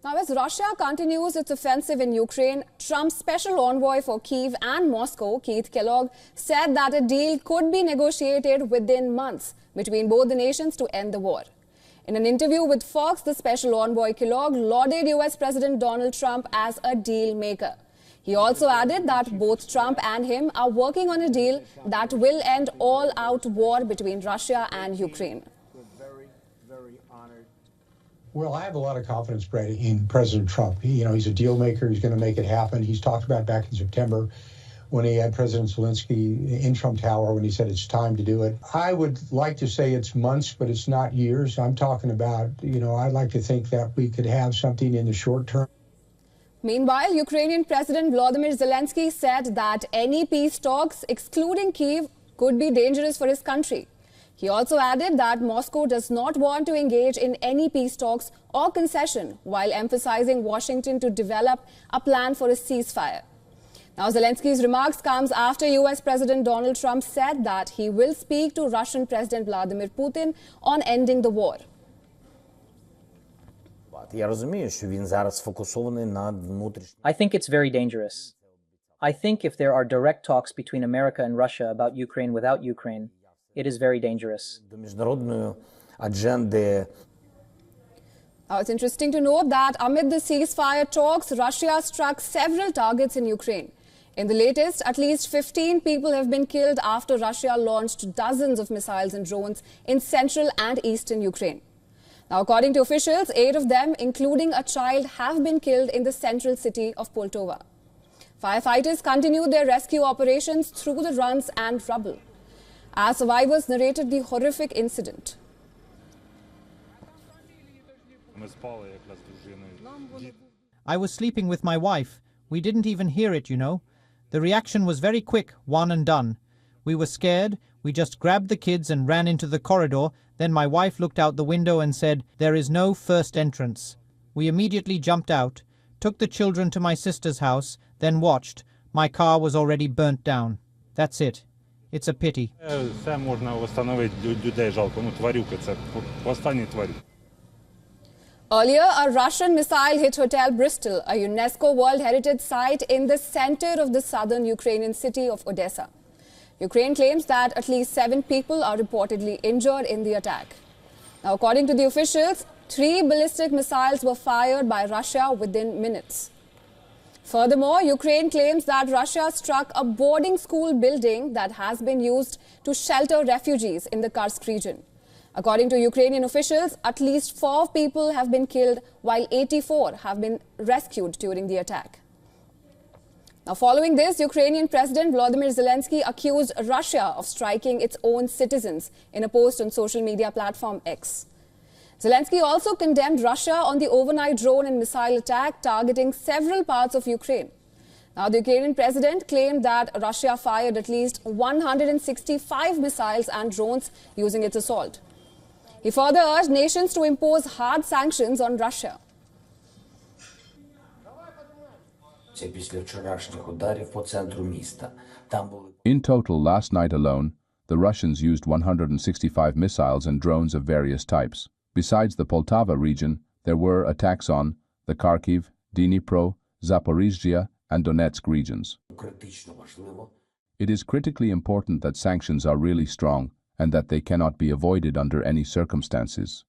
Now, as Russia continues its offensive in Ukraine, Trump's special envoy for Kyiv and Moscow, Keith Kellogg, said that a deal could be negotiated within months between both the nations to end the war. In an interview with Fox, the special envoy Kellogg lauded US President Donald Trump as a deal maker. He also added that both Trump and him are working on a deal that will end all-out war between Russia and Ukraine. Well, I have a lot of confidence, Brett, in President Trump. He's a deal maker. He's going to make it happen. He's talked about back in September when he had President Zelensky in Trump Tower when he said it's time to do it. I would like to say it's months, but it's not years. I'm talking about, I'd like to think that we could have something in the short term. Meanwhile, Ukrainian President Volodymyr Zelensky said that any peace talks, excluding Kyiv, could be dangerous for his country. He also added that Moscow does not want to engage in any peace talks or concession, while emphasizing Washington to develop a plan for a ceasefire. Now, Zelensky's remarks comes after US President Donald Trump said that he will speak to Russian President Vladimir Putin on ending the war. I think it's very dangerous. I think if there are direct talks between America and Russia about Ukraine without Ukraine, it is very dangerous. Now, it's interesting to note that amid the ceasefire talks, Russia struck several targets in Ukraine. In the latest, at least 15 people have been killed after Russia launched dozens of missiles and drones in central and eastern Ukraine. Now, according to officials, 8 of them, including a child, have been killed in the central city of Poltava. Firefighters continued their rescue operations through the runs and rubble, as survivors narrated the horrific incident. I was sleeping with my wife. We didn't even hear it, The reaction was very quick, one and done. We were scared. We just grabbed the kids and ran into the corridor. Then my wife looked out the window and said, "There is no first entrance." We immediately jumped out, took the children to my sister's house, then watched. My car was already burnt down. That's it. It's a pity. Earlier, a Russian missile hit Hotel Bristol, a UNESCO World Heritage Site in the center of the southern Ukrainian city of Odessa. Ukraine claims that at least 7 people are reportedly injured in the attack. Now, according to the officials, 3 ballistic missiles were fired by Russia within minutes. Furthermore, Ukraine claims that Russia struck a boarding school building that has been used to shelter refugees in the Kursk region. According to Ukrainian officials, at least 4 people have been killed, while 84 have been rescued during the attack. Now, following this, Ukrainian President Volodymyr Zelensky accused Russia of striking its own citizens in a post on social media platform X. Zelensky also condemned Russia on the overnight drone and missile attack targeting several parts of Ukraine. Now, the Ukrainian president claimed that Russia fired at least 165 missiles and drones using its assault. He further urged nations to impose hard sanctions on Russia. In total, last night alone, the Russians used 165 missiles and drones of various types. Besides the Poltava region, there were attacks on the Kharkiv, Dnipro, Zaporizhzhia, and Donetsk regions. It is critically important that sanctions are really strong and that they cannot be avoided under any circumstances.